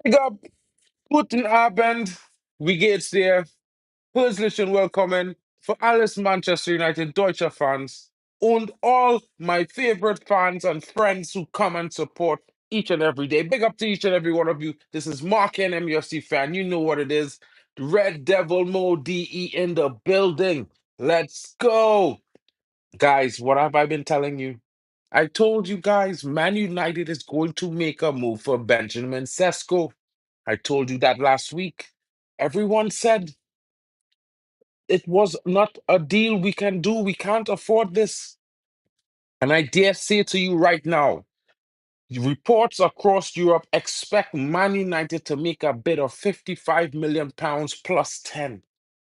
Big up, guten Abend, wie geht's dir? Herzlich willkommen für alles Manchester United Deutscher Fans and all my favorite fans and friends who come and support each and every day. Big up to each and every one of you. This is Mark N, MUFC fan. You know what it is. Red Devil Mo DE in the building. Let's go. Guys, what have I been telling you? I told you guys, Man United is going to make a move for Benjamin Sesko. I told you that last week. Everyone said it was not a deal we can do. We can't afford this. And I dare say to you right now, reports across Europe expect Man United to make a bid of £55 million plus 10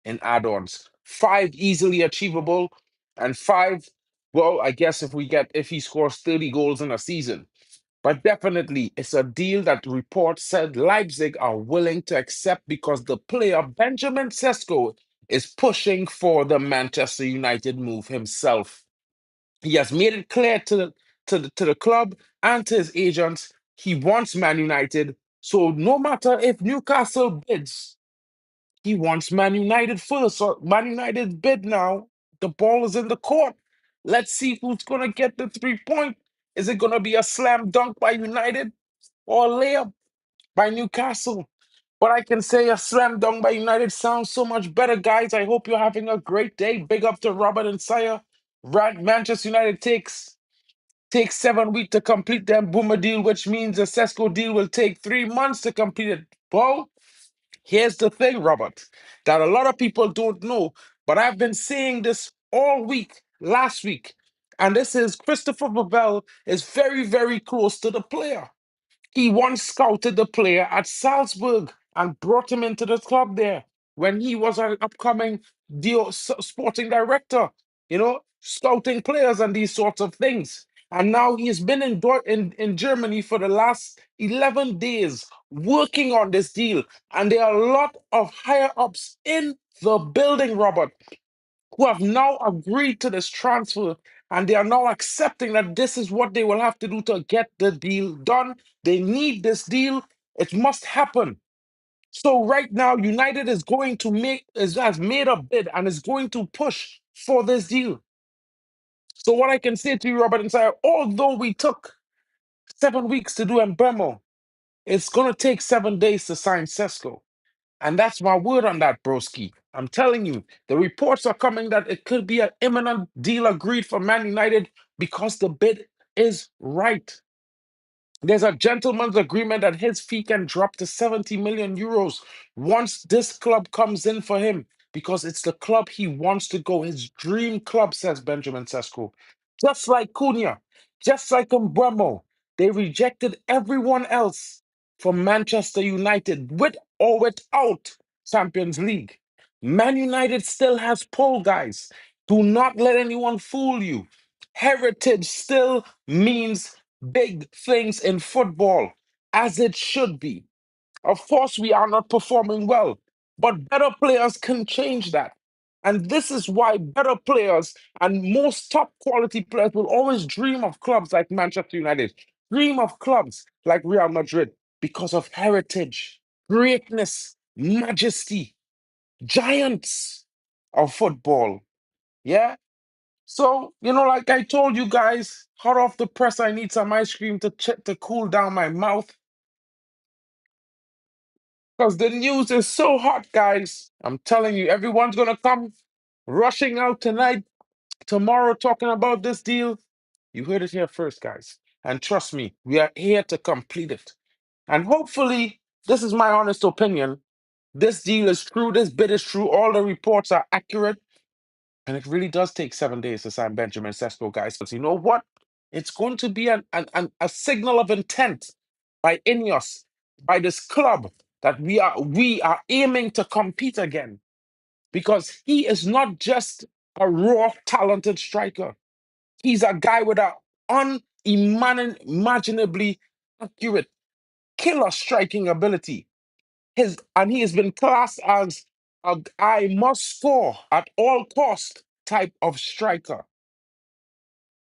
in add-ons. Five easily achievable, and five, well, I guess if he scores 30 goals in a season. But definitely, it's a deal that reports said Leipzig are willing to accept because the player Benjamin Sesko is pushing for the Manchester United move himself. He has made it clear to the club and to his agents he wants Man United. So no matter if Newcastle bids, he wants Man United first. So Man United bid now. The ball is in the court. Let's see who's gonna get the 3 point. Is it gonna be a slam dunk by United or a layup by Newcastle? But I can say a slam dunk by United sounds so much better, guys. I hope you're having a great day. Big up to Robert and Sire. Manchester United takes 7 weeks to complete their Boomer deal, which means the Sesko deal will take 3 months to complete it. Well, here's the thing, Robert, that a lot of people don't know, but I've been saying this all week, last week, and this is Christopher Babel is very, very close to the player. He once scouted the player at Salzburg and brought him into the club there when he was an upcoming sporting director, scouting players and these sorts of things. And now he's been in Germany for the last 11 days working on this deal. And there are a lot of higher ups in the building, Robert, who have now agreed to this transfer, and they are now accepting that this is what they will have to do to get the deal done. They need this deal. It must happen. So right now, United is going to has made a bid and is going to push for this deal. So what I can say to you, Robert and Sire, although we took 7 weeks to do Mbemo, it's going to take 7 days to sign Sesko. And that's my word on that, broski. I'm telling you, the reports are coming that it could be an imminent deal agreed for Man United because the bid is right. There's a gentleman's agreement that his fee can drop to 70 million euros once this club comes in for him because it's the club he wants to go. His dream club, says Benjamin Sesko. Just like Cunha, just like Mbeumo, they rejected everyone else from Manchester United with or without Champions League. Man United still has pull, guys. Do not let anyone fool you. Heritage still means big things in football, as it should be. Of course, we are not performing well, but better players can change that. And this is why better players and most top quality players will always dream of clubs like Manchester United, dream of clubs like Real Madrid because of heritage, greatness, majesty, giants of football. Yeah? So, like I told you guys, hot off the press, I need some ice cream to cool down my mouth because the news is so hot, guys. I'm telling you, everyone's gonna come rushing out tonight, tomorrow, talking about this deal. You heard it here first, guys. And trust me, we are here to complete it. And hopefully, this is my honest opinion. This deal is true. This bid is true. All the reports are accurate. And it really does take 7 days to sign Benjamin Sesko, guys. But you know what? It's going to be a signal of intent by Ineos, by this club, that we are aiming to compete again. Because he is not just a raw, talented striker. He's a guy with a unimaginably accurate, killer striking ability. He has been classed as a I must score at all cost type of striker.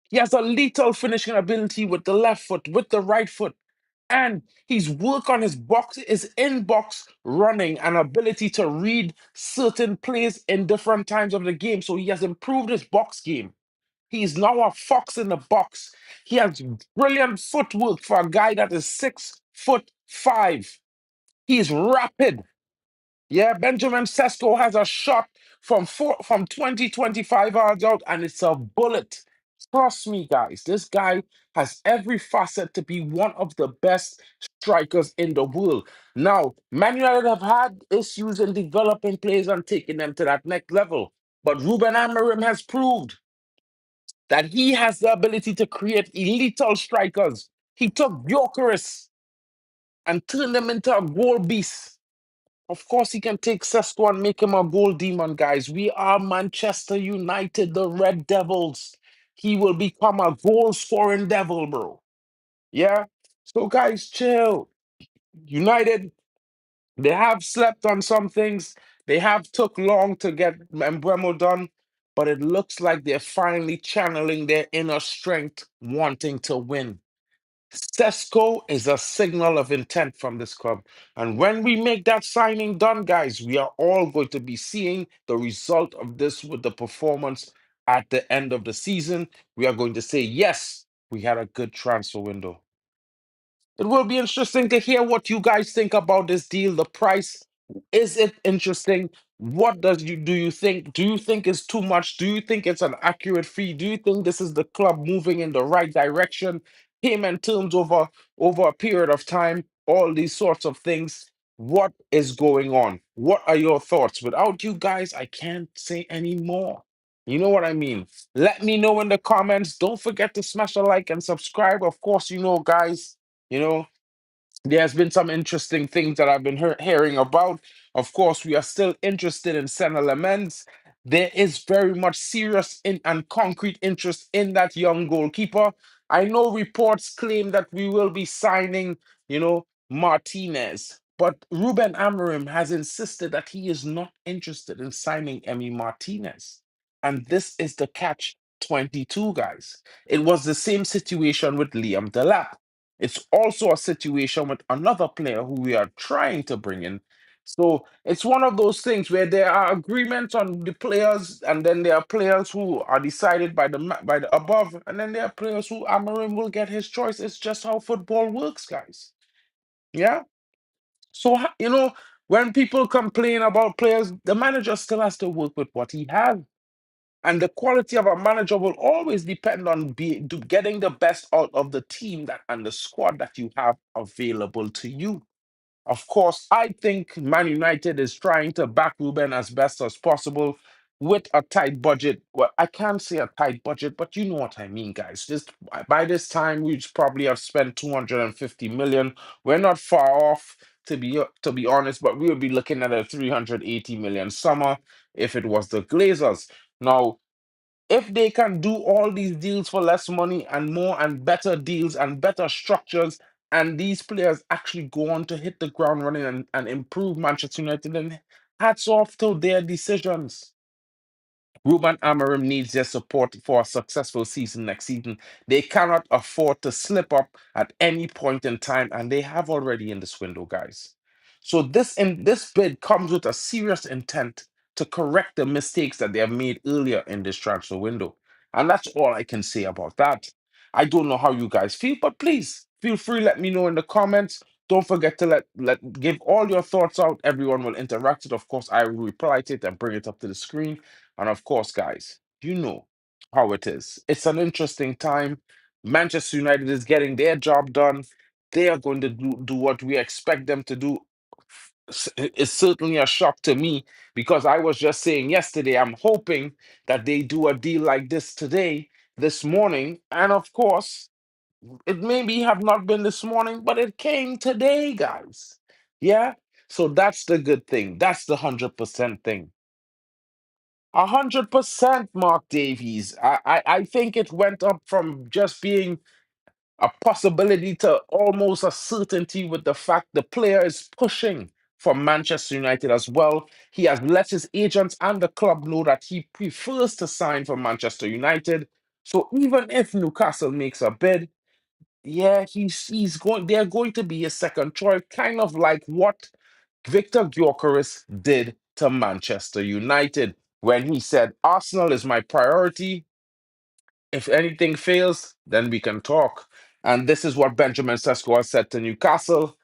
He has a lethal finishing ability with the left foot, with the right foot. And his work on his box, his inbox running and ability to read certain plays in different times of the game. So he has improved his box game. He is now a fox in the box. He has brilliant footwork for a guy that is 6'5". He is rapid. Yeah, Benjamin Sesko has a shot from 20, 25 yards out, and it's a bullet. Trust me, guys. This guy has every facet to be one of the best strikers in the world. Now, Man United have had issues in developing players and taking them to that next level. But Ruben Amorim has proved that he has the ability to create lethal strikers. He took Gyökeres and turned them into a goal beast. Of course, he can take Sesko and make him a goal demon, guys. We are Manchester United, the Red Devils. He will become a goal scoring devil, bro. Yeah? So, guys, chill. United, they have slept on some things. They have took long to get Mbeumo done, but it looks like they're finally channeling their inner strength, wanting to win. Sesko is a signal of intent from this club. And when we make that signing done, guys, we are all going to be seeing the result of this with the performance at the end of the season. We are going to say, yes, we had a good transfer window. It will be interesting to hear what you guys think about this deal. The price, is it interesting? What does you do you think? Do you think it's too much? Do you think it's an accurate fee? Do you think this is the club moving in the right direction? Payment terms over a period of time, all these sorts of things. What is going on? What are your thoughts? Without you guys, I can't say any more. You know what I mean? Let me know in the comments. Don't forget to smash a like and subscribe. Of course, guys. You know, there's been some interesting things that I've been hearing about. Of course, we are still interested in Senna Lamens. There is very much serious and concrete interest in that young goalkeeper. I know reports claim that we will be signing, Martinez, but Ruben Amorim has insisted that he is not interested in signing Emi Martinez. And this is the catch 22, guys. It was the same situation with Liam Delap. It's also a situation with another player who we are trying to bring in. So it's one of those things where there are agreements on the players, and then there are players who are decided by by the above, and then there are players who Amarim will get his choice. It's just how football works, guys. Yeah. So when people complain about players, the manager still has to work with what he has. And the quality of a manager will always depend on getting the best out of the team and the squad that you have available to you. Of course, I think Man United is trying to back Ruben as best as possible with a tight budget. Well, I can't say a tight budget, but you know what I mean, guys. Just by this time, we probably have spent 250 million. We're not far off, to be honest, but we'll be looking at a 380 million summer if it was the Glazers. Now, if they can do all these deals for less money and more and better deals and better structures, and these players actually go on to hit the ground running and improve Manchester United, then hats off to their decisions. Ruben Amorim needs their support for a successful season next season. They cannot afford to slip up at any point in time, and they have already in this window, guys. So this bid comes with a serious intent to correct the mistakes that they have made earlier in this transfer window. And that's all I can say about that. I don't know how you guys feel, but please feel free, let me know in the comments. Don't forget to give all your thoughts out. Everyone will interact it. Of course, I will reply to it and bring it up to the screen. And of course, guys, you know how it is. It's an interesting time. Manchester United is getting their job done. They are going to do what we expect them to do. It's certainly a shock to me because I was just saying yesterday, I'm hoping that they do a deal like this today, this morning. And of course, it maybe have not been this morning, but it came today, guys. Yeah. So that's the good thing. That's the 100% thing. 100%, Mark Davies. I think it went up from just being a possibility to almost a certainty with the fact the player is pushing for Manchester United as well. He has let his agents and the club know that he prefers to sign for Manchester United. So even if Newcastle makes a bid, yeah, he's going. They're going to be a second choice, kind of like what Victor Gyökeres did to Manchester United when he said, "Arsenal is my priority. If anything fails, then we can talk." And this is what Benjamin Sesko has said to Newcastle.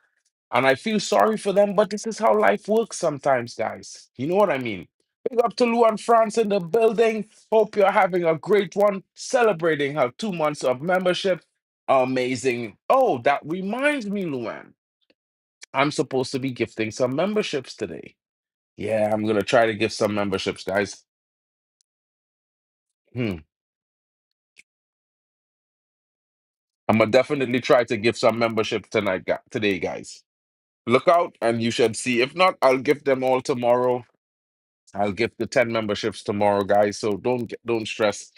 And I feel sorry for them, but this is how life works sometimes, guys. You know what I mean? Big up to Luan France in the building. Hope you're having a great one, celebrating her 2 months of membership. Amazing. Oh, that reminds me, Luan. I'm supposed to be gifting some memberships today. Yeah, I'm gonna try to give some memberships, guys. Hmm. I'm gonna definitely try to give some memberships today, guys. Look out, and you should see. If not, I'll give them all tomorrow. I'll give the 10 memberships tomorrow, guys. So don't stress.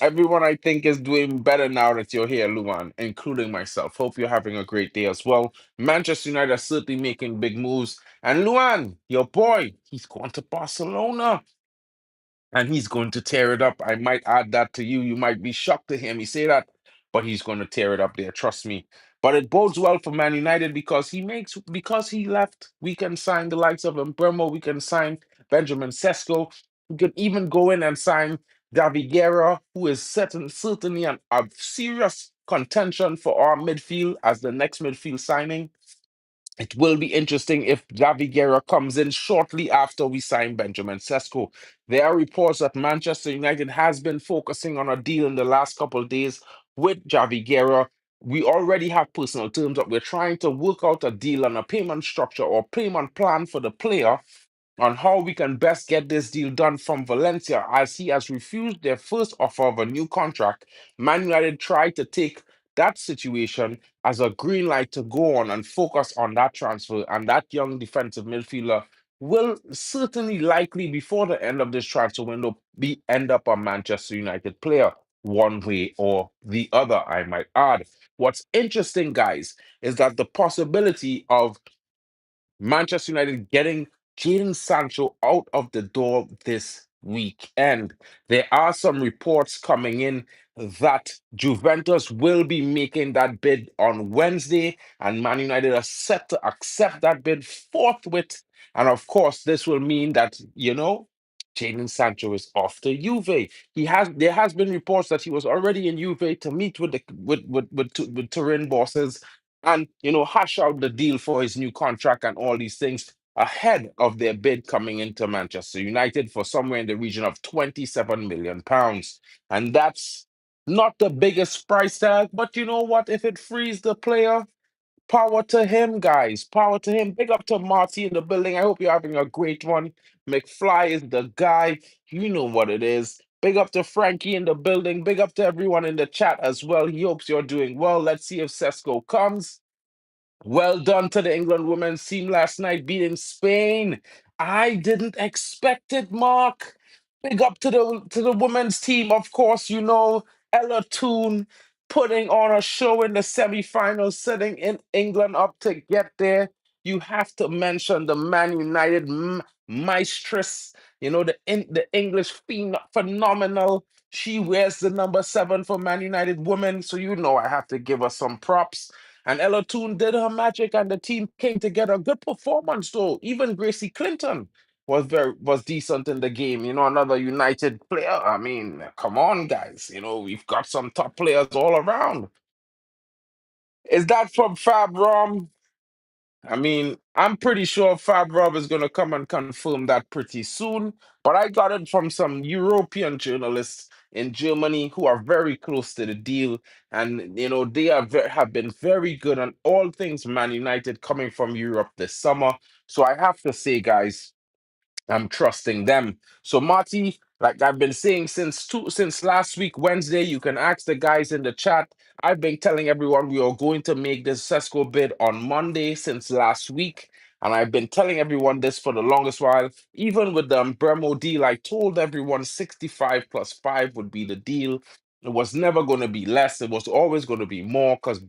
Everyone I think is doing better now that you're here, Luan, including myself. Hope you're having a great day as well. Manchester United are certainly making big moves. And Luan, your boy, he's going to Barcelona and he's going to tear it up. I might add that to you. You might be shocked to hear me say that, but he's going to tear it up there. Trust me. But it bodes well for Man United because he left. We can sign the likes of Mbremo. We can sign Benjamin Sesko. We could even go in and sign Javi Guerra, who is certainly a serious contention for our midfield as the next midfield signing. It will be interesting if Javi Guerra comes in shortly after we sign Benjamin Sesko. There are reports that Manchester United has been focusing on a deal in the last couple of days with Javi Guerra. We already have personal terms, but we're trying to work out a deal on a payment structure or payment plan for the player on how we can best get this deal done from Valencia, as he has refused their first offer of a new contract. Man United tried to take that situation as a green light to go on and focus on that transfer, and that young defensive midfielder will certainly likely before the end of this transfer window be end up a Manchester United player one way or the other, I might add. What's interesting, guys, is that the possibility of Manchester United getting Jadon Sancho out of the door this weekend. There are some reports coming in that Juventus will be making that bid on Wednesday, and Man United are set to accept that bid forthwith. And of course, this will mean that, Jadon Sancho is off to Juve. There has been reports that he was already in Juve to meet with the with Turin bosses and hash out the deal for his new contract and all these things ahead of their bid coming into Manchester United for somewhere in the region of 27 million pounds. And that's not the biggest price tag, but you know what? If it frees the player, power to him, guys. Power to him. Big up to Marty in the building. I hope you're having a great one. McFly is the guy. You know what it is. Big up to Frankie in the building. Big up to everyone in the chat as well. He hopes you're doing well. Let's see if Sesko comes. Well done to the England women's team last night beating Spain. I didn't expect it, Mark. Big up to the women's team, of course. Ella Toon putting on a show in the semi-finals, setting in England up to get there. You have to mention the Man United mistress. The English phenomenal. She wears the number 7 for Man United women, so I have to give her some props. And Ella Toon did her magic, and the team came together. Good performance, though. Even Gracie Clinton was decent in the game. Another United player. I mean, come on, guys. We've got some top players all around. Is that from Fab Rom? I mean, I'm pretty sure Fab Rob is going to come and confirm that pretty soon. But I got it from some European journalists in Germany who are very close to the deal. And, they have been very good on all things Man United coming from Europe this summer. So I have to say, guys, I'm trusting them. So Marty, like I've been saying since last week Wednesday, you can ask the guys in the chat. I've been telling everyone we are going to make this Sesco bid on Monday since last week. And I've been telling everyone this for the longest while. Even with the Bremo deal, I told everyone 65 plus 5 would be the deal. It was never going to be less. It was always going to be more because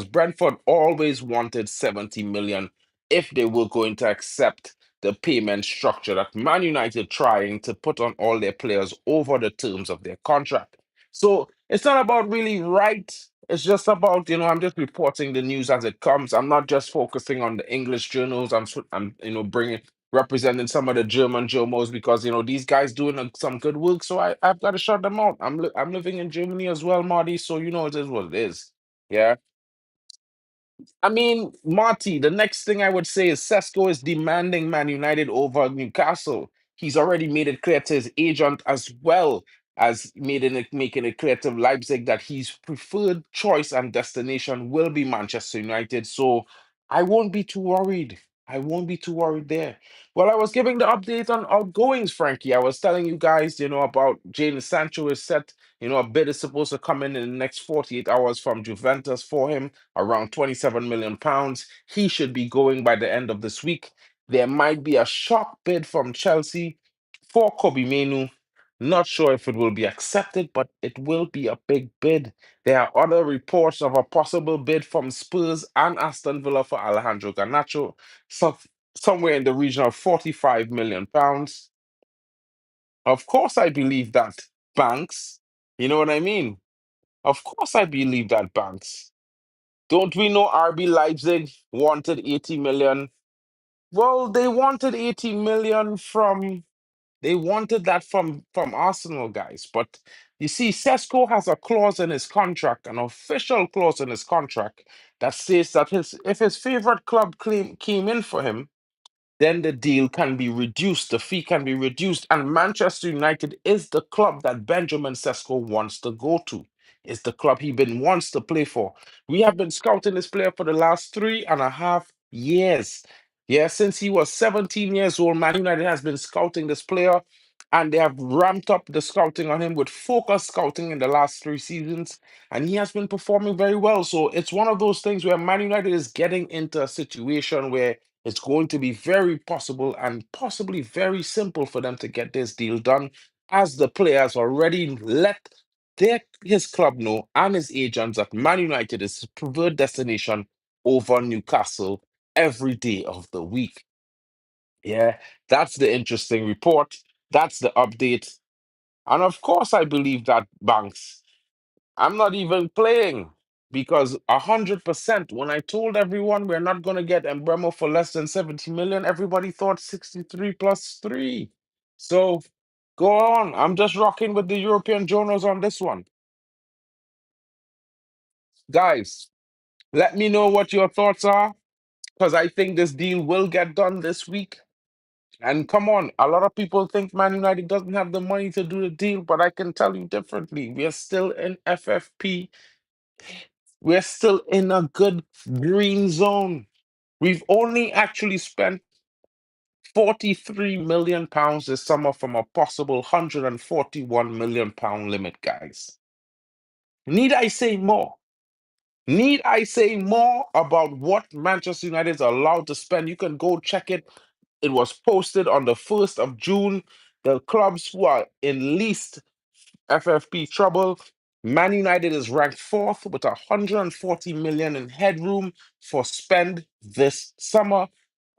Brentford always wanted 70 million if they were going to accept the payment structure that Man United trying to put on all their players over the terms of their contract. So it's not about really right It's just about, I'm just reporting the news as it comes. I'm not just focusing on the English journals. I'm bringing representing some of the German journals because these guys doing some good work. So I've got to shut them out. I'm living in Germany as well, Marty. So it is what it is. Yeah. I mean, Marty, the next thing I would say is Sesko is demanding Man United over Newcastle. He's already made it clear to his agent as well as making it clear to Leipzig that his preferred choice and destination will be Manchester United. So I won't be too worried. I won't be too worried there. Well, I was giving the update on outgoings, Frankie. I was telling you guys, about Jadon Sancho is set. A bid is supposed to come in the next 48 hours from Juventus for him around 27 million pounds. He should be going by the end of this week. There might be a shock bid from Chelsea for Kobe Menu. Not sure if it will be accepted, but it will be a big bid. There are other reports of a possible bid from Spurs and Aston Villa for Alejandro Garnacho, so somewhere in the region of 45 million pounds. Of course, I believe that, Banks. You know what I mean? Of course, I believe that, Banks. Don't we know RB Leipzig wanted 80 million? Well, they wanted 80 million from they wanted that from Arsenal guys. But you see, Sesko has a clause in his contract, an official clause in his contract that says that if his favorite club came in for him, then the deal can be reduced, the fee can be reduced. And Manchester United is the club that Benjamin Sesko wants to go to. Is the club he been wants to play for. We have been scouting this player for the last 3.5 years. Yeah, since he was 17 years old, Man United has been scouting this player, and they have ramped up the scouting on him with focus scouting in the last 3 seasons, and he has been performing very well. So it's one of those things where Man United is getting into a situation where it's going to be very possible and possibly very simple for them to get this deal done, as the players already let his club know and his agents that Man United is his preferred destination over Newcastle every day of the week. Yeah, that's the interesting report. That's the update. And of course, I believe that, Banks. I'm not even playing because 100%. When I told everyone we're not going to get Embremo for less than 70 million, everybody thought 63 plus three. So go on. I'm just rocking with the European journals on this one. Guys, let me know what your thoughts are because I think this deal will get done this week. And come on, a lot of people think Man United doesn't have the money to do the deal, but I can tell you differently. We are still in FFP. We're still in a good green zone. We've only actually spent 43 million pounds this summer from a possible 141 million pound limit, guys. Need I say more? Need I say more about what Manchester United is allowed to spend? You can go check it. It was posted on the 1st of June. The clubs who are in least FFP trouble. Man United is ranked fourth with 140 million in headroom for spend this summer,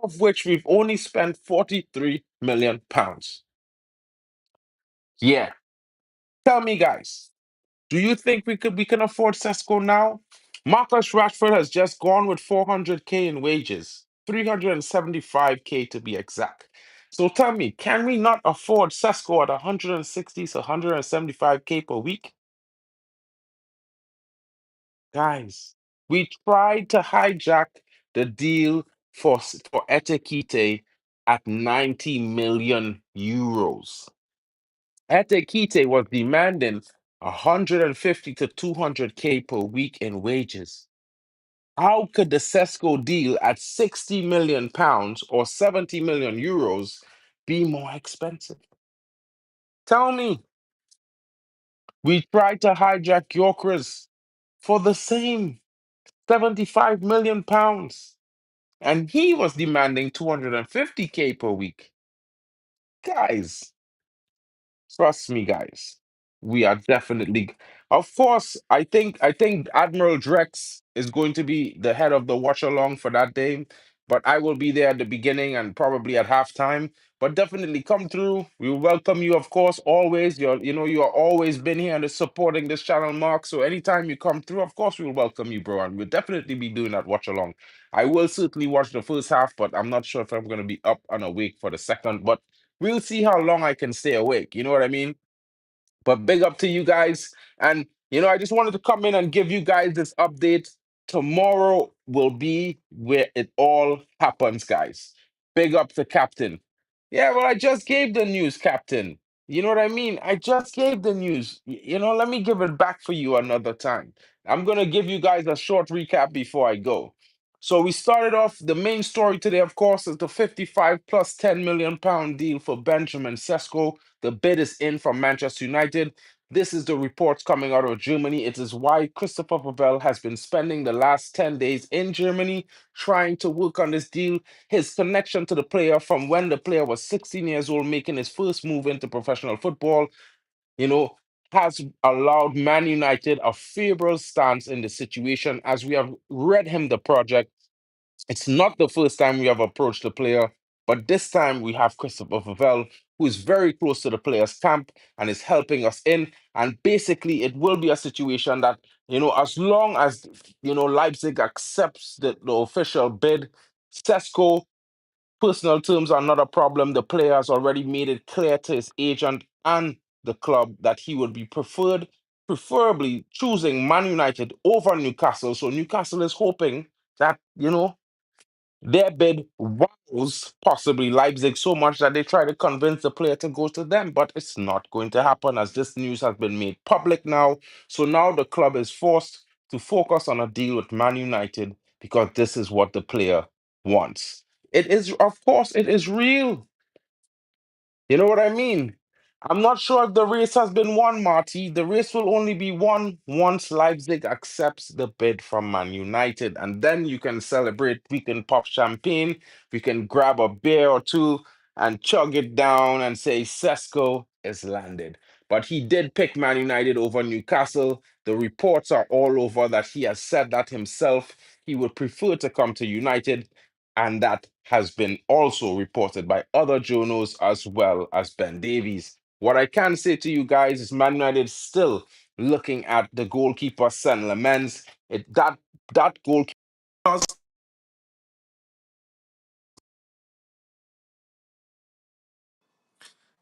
of which we've only spent 43 million pounds. Yeah. Tell me, guys, do you think we can afford Sesko now? Marcus Rashford has just gone with 400k in wages, 375k to be exact. So tell me, can we not afford Sesko at 160 to 175k per week? Guys, we tried to hijack the deal for Etekite at 90 million euros. Etekite was demanding 150 to 200k per week in wages. How could the Sesko deal at 60 million pounds or 70 million euros be more expensive? Tell me. We tried to hijack Yorkers for the same 75 million pounds. And he was demanding 250k per week. Guys, trust me, guys. We are definitely, of course, I think Admiral Drex is going to be the head of the watch along for that day, but I will be there at the beginning and probably at halftime. But definitely come through. We welcome you, of course, always. You're always been here and supporting this channel, Mark. So anytime you come through, of course, we'll welcome you, bro. And we'll definitely be doing that watch along. I will certainly watch the first half, but I'm not sure if I'm going to be up and awake for the second. But we'll see how long I can stay awake. You know what I mean? But big up to you guys. And, I just wanted to come in and give you guys this update. Tomorrow will be where it all happens, guys. Big up to Captain. Yeah, well, I just gave the news, Captain. You know what I mean? I just gave the news. Let me give it back for you another time. I'm going to give you guys a short recap before I go. So we started off the main story today, of course, is the 55 plus 10 million pound deal for Benjamin Sesko. The bid is in from Manchester United. This is the reports coming out of Germany. It is why Christopher Pavel has been spending the last 10 days in Germany trying to work on this deal. His connection to the player from when the player was 16 years old, making his first move into professional football, you know, has allowed Man United a favorable stance in the situation. As we have read him the project, it's not the first time we have approached the player, but this time we have Christopher Pavel, who is very close to the player's camp and is helping us in. And basically, it will be a situation that, as long as, Leipzig accepts the official bid, Sesko, personal terms are not a problem. The player has already made it clear to his agent and the club that he would be preferably choosing Man United over Newcastle. So Newcastle is hoping that, their bid wows possibly Leipzig so much that they try to convince the player to go to them, but it's not going to happen as this news has been made public now. So now the club is forced to focus on a deal with Man United because this is what the player wants. It is, of course, it is real. You know what I mean? I'm not sure if the race has been won, Marty. The race will only be won once Leipzig accepts the bid from Man United. And then you can celebrate. We can pop champagne. We can grab a beer or two and chug it down and say Sesko is landed. But he did pick Man United over Newcastle. The reports are all over that he has said that himself. He would prefer to come to United, and that has been also reported by other journals as well as Ben Davies. What I can say to you guys is Man United is still looking at the goalkeeper Sen Lamens. That goalkeeper,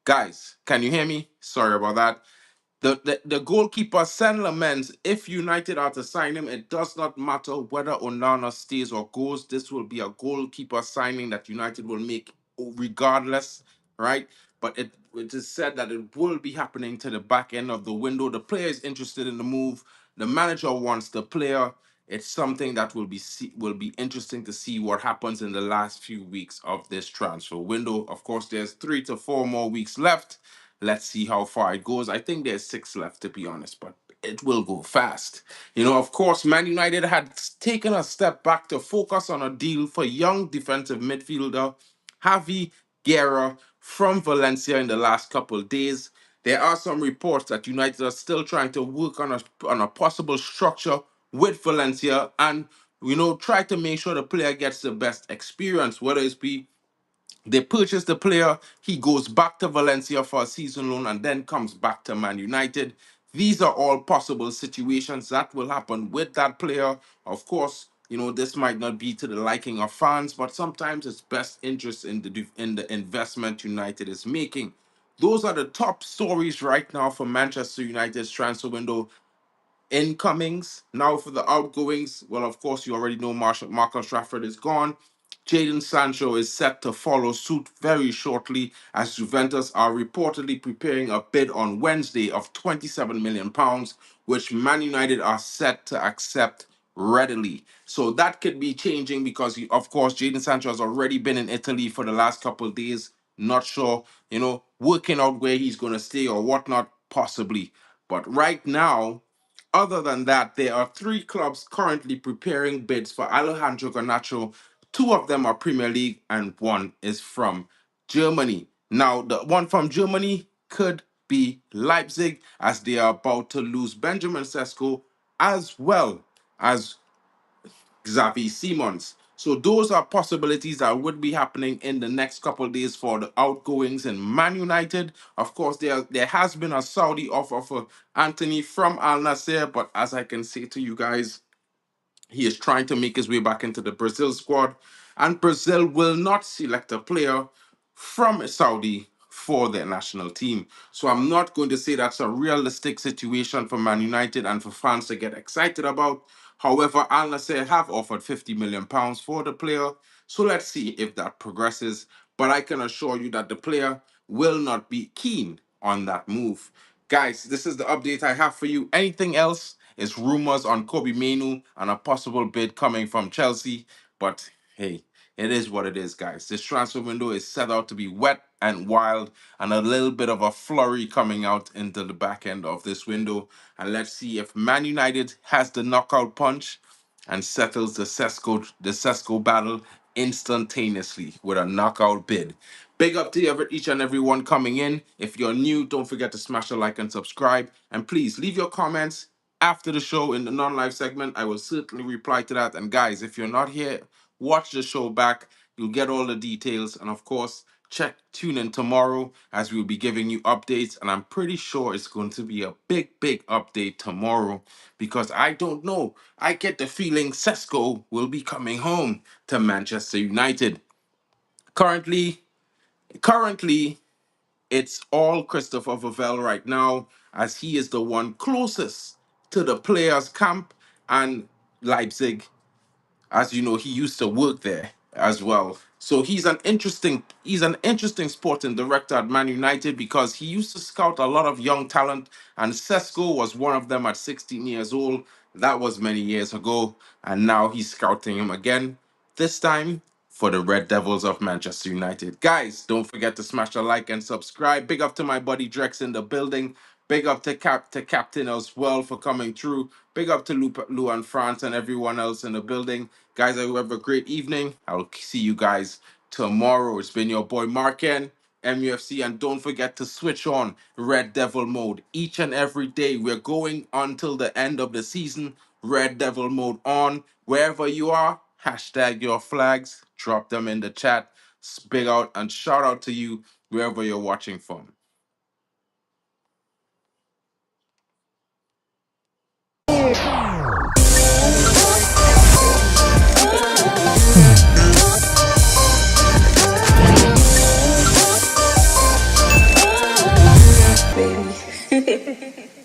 guys, can you hear me? Sorry about that. The goalkeeper, Sen Lamens, if United are to sign him, it does not matter whether Onana stays or goes. This will be a goalkeeper signing that United will make regardless, right? But it is said that it will be happening to the back end of the window. The player is interested in the move. The manager wants the player. It's something that will be interesting to see what happens in the last few weeks of this transfer window. Of course, there's 3 to 4 more weeks left. Let's see how far it goes. I think there's 6 left, to be honest, but it will go fast. Of course, Man United had taken a step back to focus on a deal for young defensive midfielder Javi Guerra from Valencia in the last couple of days. There are some reports that United are still trying to work on a possible structure with Valencia and try to make sure the player gets the best experience, whether it's be they purchase the player, he goes back to Valencia for a season loan and then comes back to Man United. These are all possible situations that will happen with that player. Of course, this might not be to the liking of fans, but sometimes it's best interest in the investment United is making. Those are the top stories right now for Manchester United's transfer window. Incomings. Now for the outgoings, well, of course, you already know Marcus Rashford is gone. Jadon Sancho is set to follow suit very shortly as Juventus are reportedly preparing a bid on Wednesday of £27 million, which Man United are set to accept readily. So that could be changing because, of course, Jadon Sancho has already been in Italy for the last couple of days. Not sure, working out where he's going to stay or whatnot, possibly. But right now, other than that, there are 3 clubs currently preparing bids for Alejandro Garnacho. 2 of them are Premier League and 1 is from Germany. Now, the one from Germany could be Leipzig as they are about to lose Benjamin Sesko as well as Xavi Simons. So those are possibilities that would be happening in the next couple of days for the outgoings in Man United. Of course, there has been a Saudi offer for Anthony from Al Nassr, but as I can say to you guys, he is trying to make his way back into the Brazil squad, and Brazil will not select a player from Saudi for their national team. So I'm not going to say that's a realistic situation for Man United and for fans to get excited about. However, Al Nassr have offered £50 million for the player. So let's see if that progresses. But I can assure you that the player will not be keen on that move. Guys, this is the update I have for you. Anything else is rumors on Kobe Mainu and a possible bid coming from Chelsea. But hey, it is what it is, guys. This transfer window is set out to be wet and wild, and a little bit of a flurry coming out into the back end of this window. And let's see if Man United has the knockout punch and settles the Sesko battle instantaneously with a knockout bid. Big up to each and every one coming in. If you're new, don't forget to smash the like and subscribe. And please leave your comments after the show in the non-live segment. I will certainly reply to that. And guys, if you're not here, watch the show back. You'll get all the details. And of course, tune in tomorrow as we'll be giving you updates. And I'm pretty sure it's going to be a big update tomorrow because I don't know. I get the feeling Sesko will be coming home to Manchester United. Currently, it's all Christopher Vavell right now, as he is the one closest to the players' camp and Leipzig. As you know, he used to work there as well. So he's an interesting sporting director at Man United because he used to scout a lot of young talent, and Sesko was one of them at 16 years old. That was many years ago, and now he's scouting him again. This time for the Red Devils of Manchester United. Guys, don't forget to smash the like and subscribe. Big up to my buddy Drex in the building. Big up to Captain as well for coming through. Big up to Lou and France and everyone else in the building. Guys, I hope you have a great evening. I'll see you guys tomorrow. It's been your boy Marken, MUFC, and don't forget to switch on Red Devil mode each and every day. We're going until the end of the season. Red Devil mode on. Wherever you are, hashtag your flags. Drop them in the chat. Big out and shout out to you wherever you're watching from. Baby.